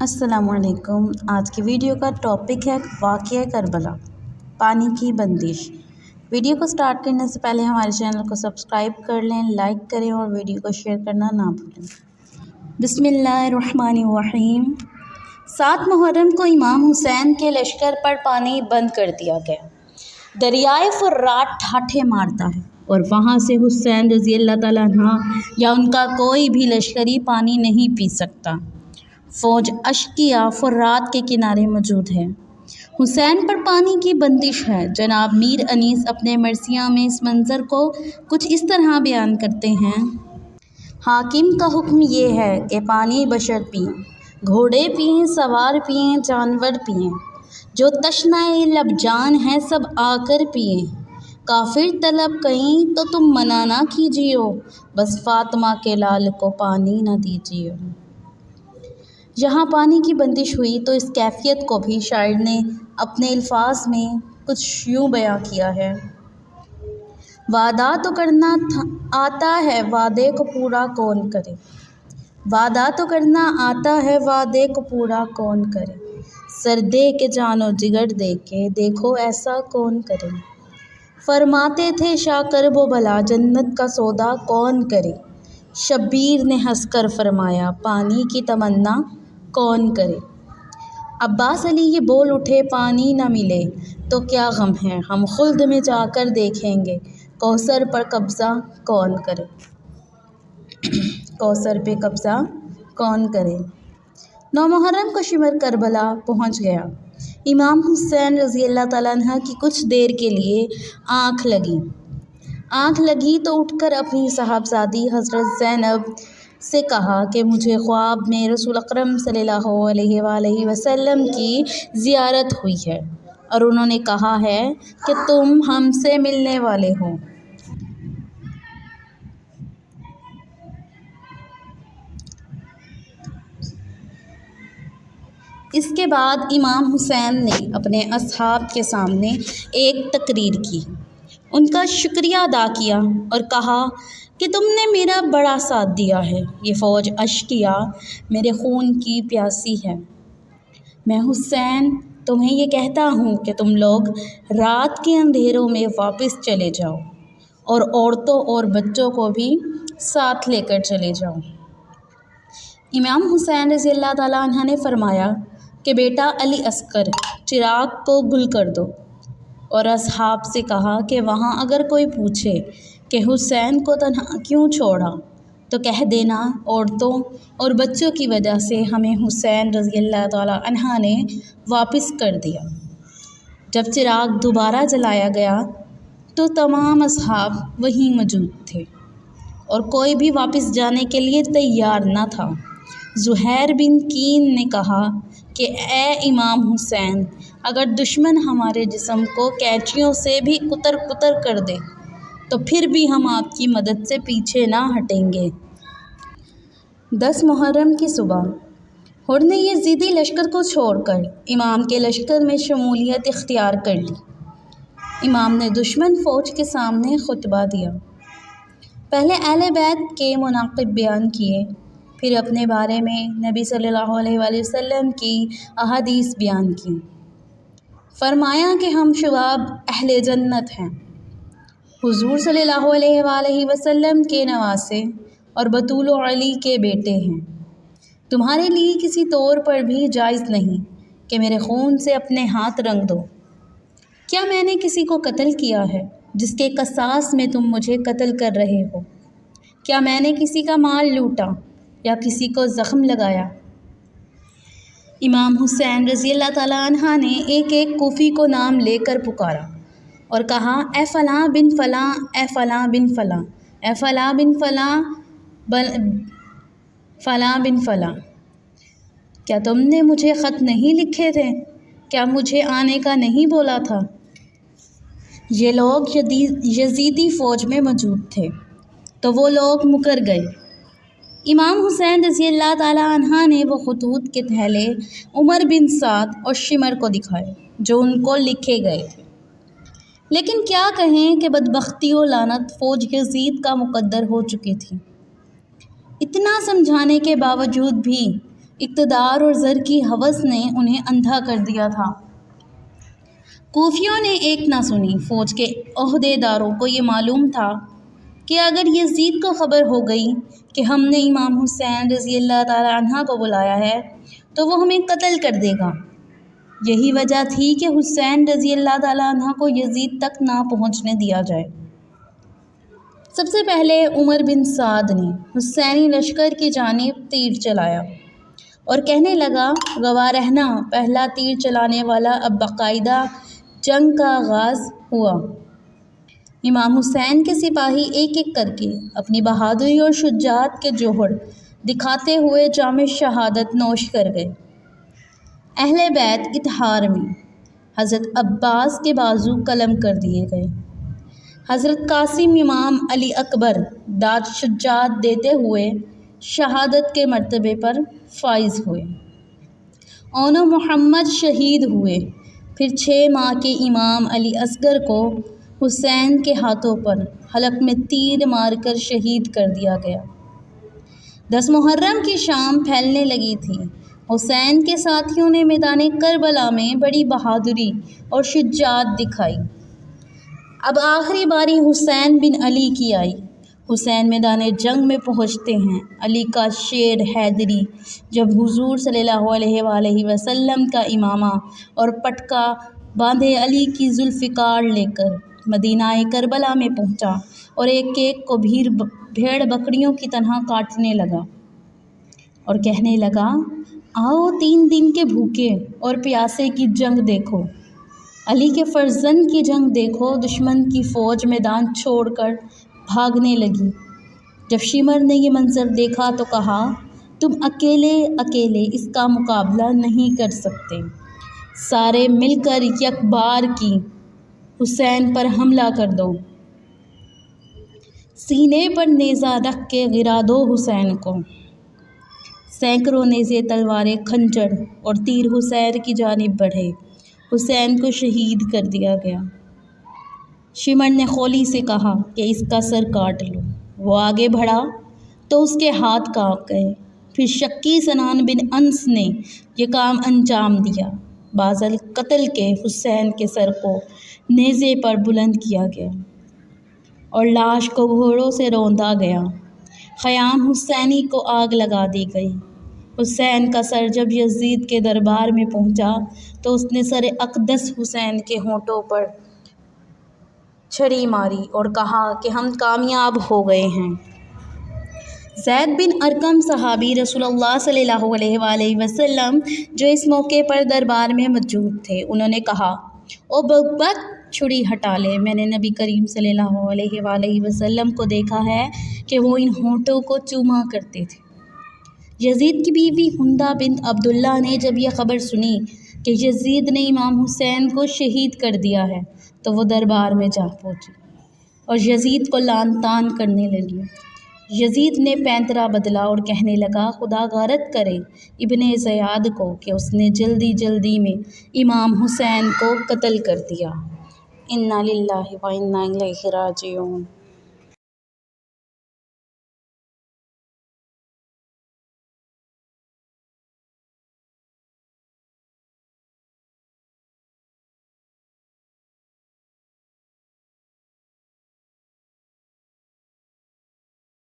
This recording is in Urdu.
السلام علیکم۔ آج کی ویڈیو کا ٹاپک ہے واقعہ کربلا، پانی کی بندش۔ ویڈیو کو سٹارٹ کرنے سے پہلے ہمارے چینل کو سبسکرائب کر لیں، لائک کریں اور ویڈیو کو شیئر کرنا نہ بھولیں۔ بسم اللہ الرحمن الرحیم۔ 7 محرم کو امام حسین کے لشکر پر پانی بند کر دیا گیا۔ دریائے فرات ٹھاٹھے مارتا ہے اور وہاں سے حسین رضی اللہ تعالیٰ عنہ یا ان کا کوئی بھی لشکری پانی نہیں پی سکتا۔ فوج اشقیاء فرات کے کنارے موجود ہے۔ حسین پر پانی کی بندش ہے۔ جناب میر انیس اپنے مرثیہ میں اس منظر کو کچھ اس طرح بیان کرتے ہیں۔ حاکم کا حکم یہ ہے کہ پانی بشر پئیں، گھوڑے پئیں، سوار پئیں، جانور پئیں، جو تشنہ لب جان ہیں سب آ کر پئیں۔ کافر طلب کئیں تو تم منع نہ کیجیو، بس فاطمہ کے لال کو پانی نہ دیجیو۔ یہاں پانی کی بندش ہوئی تو اس کیفیت کو بھی شاعر نے اپنے الفاظ میں کچھ یوں بیان کیا ہے۔ وعدہ تو کرنا آتا ہے، وعدے کو پورا کون کرے۔ وعدہ تو کرنا آتا ہے، وعدے کو پورا کون کرے۔ سر دے کے جان و جگر دے کے دیکھو ایسا کون کرے۔ فرماتے تھے شاہ کرب و بلا، جنت کا سودا کون کرے۔ شبیر نے ہنس کر فرمایا، پانی کی تمنا کون کرے۔ عباس علی یہ بول اٹھے، پانی نہ ملے تو کیا غم ہے، ہم خلد میں جا کر دیکھیں گے، کوثر پر قبضہ کون کرے۔ کوثر پہ قبضہ کون کرے۔ 9 محرم کو شمر کربلا پہنچ گیا۔ امام حسین رضی اللہ تعالیٰ عنہ کی کچھ دیر کے لیے آنکھ لگی تو اٹھ کر اپنی صاحبزادی حضرت زینب سے کہا کہ مجھے خواب میں رسول اکرم صلی اللہ علیہ وآلہ وسلم کی زیارت ہوئی ہے اور انہوں نے کہا ہے کہ تم ہم سے ملنے والے ہو۔ اس کے بعد امام حسین نے اپنے اصحاب کے سامنے ایک تقریر کی، ان کا شکریہ ادا کیا اور کہا کہ تم نے میرا بڑا ساتھ دیا ہے۔ یہ فوج اشقیاء میرے خون کی پیاسی ہے۔ میں حسین تمہیں یہ کہتا ہوں کہ تم لوگ رات کے اندھیروں میں واپس چلے جاؤ اور عورتوں اور بچوں کو بھی ساتھ لے کر چلے جاؤ۔ امام حسین رضی اللہ تعالیٰ عنہ نے فرمایا کہ بیٹا علی اصغر، چراغ کو گل کر دو، اور اصحاب سے کہا کہ وہاں اگر کوئی پوچھے کہ حسین کو تنہا کیوں چھوڑا تو کہہ دینا عورتوں اور بچوں کی وجہ سے ہمیں حسین رضی اللہ تعالیٰ عنہ نے واپس کر دیا۔ جب چراغ دوبارہ جلایا گیا تو تمام اصحاب وہیں موجود تھے اور کوئی بھی واپس جانے کے لیے تیار نہ تھا۔ زہیر بن کین نے کہا کہ اے امام حسین، اگر دشمن ہمارے جسم کو کینچیوں سے بھی قطر قطر کر دے تو پھر بھی ہم آپ کی مدد سے پیچھے نہ ہٹیں گے۔ 10 محرم کی صبح حر نے یزیدی لشکر کو چھوڑ کر امام کے لشکر میں شمولیت اختیار کر لی۔ امام نے دشمن فوج کے سامنے خطبہ دیا، پہلے اہل بیت کے مناقب بیان کیے، پھر اپنے بارے میں نبی صلی اللہ علیہ وآلہ وسلم کی احادیث بیان کی۔ فرمایا کہ ہم شباب اہل جنت ہیں، حضور صلی اللہ علیہ وآلہ وسلم کے نواسے اور بطول و علی کے بیٹے ہیں۔ تمہارے لیے کسی طور پر بھی جائز نہیں کہ میرے خون سے اپنے ہاتھ رنگ دو۔ کیا میں نے کسی کو قتل کیا ہے جس کے قصاص میں تم مجھے قتل کر رہے ہو؟ کیا میں نے کسی کا مال لوٹا یا کسی کو زخم لگایا؟ امام حسین رضی اللہ تعالیٰ عنہ نے ایک ایک کوفی کو نام لے کر پکارا اور کہا، اے فلاں بن فلاں، اے فلاں بن فلاں، اے فلاں بن فلاں، فلاں بن فلاں، کیا تم نے مجھے خط نہیں لکھے تھے؟ کیا مجھے آنے کا نہیں بولا تھا؟ یہ لوگ یزیدی فوج میں موجود تھے تو وہ لوگ مکر گئے۔ امام حسین رضی اللہ تعالیٰ عنہ نے وہ خطوط کے تھیلے عمر بن سعد اور شمر کو دکھائے جو ان کو لکھے گئے تھے، لیکن کیا کہیں کہ بدبختی و لعنت فوج یزید کا مقدر ہو چکی تھی۔ اتنا سمجھانے کے باوجود بھی اقتدار اور زر کی ہوس نے انہیں اندھا کر دیا تھا۔ کوفیوں نے ایک نہ سنی۔ فوج کے عہدے داروں کو یہ معلوم تھا کہ اگر یزید کو خبر ہو گئی کہ ہم نے امام حسین رضی اللہ تعالیٰ عنہ کو بلایا ہے تو وہ ہمیں قتل کر دے گا۔ یہی وجہ تھی کہ حسین رضی اللہ تعالیٰ عنہ کو یزید تک نہ پہنچنے دیا جائے۔ سب سے پہلے عمر بن سعد نے حسینی لشکر کی جانب تیر چلایا اور کہنے لگا، گواہ رہنا، پہلا تیر چلانے والا اب باقاعدہ جنگ کا آغاز ہوا۔ امام حسین کے سپاہی ایک ایک کر کے اپنی بہادری اور شجاعت کے جوہر دکھاتے ہوئے جام شہادت نوش کر گئے۔ اہل بیت اطہار میں حضرت عباس کے بازو قلم کر دیے گئے۔ حضرت قاسم امام علی اکبر داد شجاعت دیتے ہوئے شہادت کے مرتبے پر فائز ہوئے۔ اون محمد شہید ہوئے۔ پھر 6 ماہ کے امام علی اصغر کو حسین کے ہاتھوں پر حلق میں تیر مار کر شہید کر دیا گیا۔ 10 محرم کی شام پھیلنے لگی تھی۔ حسین کے ساتھیوں نے میدان کربلا میں بڑی بہادری اور شجاعت دکھائی۔ اب آخری باری حسین بن علی کی آئی۔ حسین میدان جنگ میں پہنچتے ہیں۔ علی کا شیر حیدری جب حضور صلی اللہ علیہ وآلہ وسلم کا امامہ اور پٹکا باندھے علی کی ذوالفقار لے کر مدینہ کربلا میں پہنچا اور ایک ایک کو بھیڑ بکریوں کی طرح کاٹنے لگا اور کہنے لگا، آؤ 3 دن کے بھوکے اور پیاسے کی جنگ دیکھو، علی کے فرزند کی جنگ دیکھو۔ دشمن کی فوج میدان چھوڑ کر بھاگنے لگی۔ جب شمر نے یہ منظر دیکھا تو کہا، تم اکیلے اکیلے اس کا مقابلہ نہیں کر سکتے، سارے مل کر یک بار کی حسین پر حملہ کر دو۔ سینے پر نیزہ رکھ کے گرا دو حسین کو۔ سینکڑوں نیزے، تلواریں، خنجر اور تیر حسین کی جانب بڑھے۔ حسین کو شہید کر دیا گیا۔ شمر نے خولی سے کہا کہ اس کا سر کاٹ لو۔ وہ آگے بڑھا تو اس کے ہاتھ کانپ گئے۔ پھر شکی سنان بن انس نے یہ کام انجام دیا۔ بعد القتل کے حسین کے سر کو نیزے پر بلند کیا گیا اور لاش کو گھوڑوں سے روندا گیا۔ خیام حسینی کو آگ لگا دی گئی۔ حسین کا سر جب یزید کے دربار میں پہنچا تو اس نے سر اقدس حسین کے ہونٹوں پر چھری ماری اور کہا کہ ہم کامیاب ہو گئے ہیں۔ زید بن ارقم صحابی رسول اللہ صلی اللہ علیہ وآلہ وسلم جو اس موقع پر دربار میں موجود تھے، انہوں نے کہا، او بغبت، چھری ہٹا لے، میں نے نبی کریم صلی اللہ علیہ وآلہ وسلم کو دیکھا ہے کہ وہ ان ہونٹوں کو چوما کرتے تھے۔ یزید کی بیوی ہندہ بنت عبداللہ نے جب یہ خبر سنی کہ یزید نے امام حسین کو شہید کر دیا ہے تو وہ دربار میں جا پہنچی اور یزید کو لعن طعن کرنے لگی۔ یزید نے پینترا بدلا اور کہنے لگا، خدا غارت کرے ابن زیاد کو کہ اس نے جلدی جلدی میں امام حسین کو قتل کر دیا۔ انا للہ و انا الیہ راجعون۔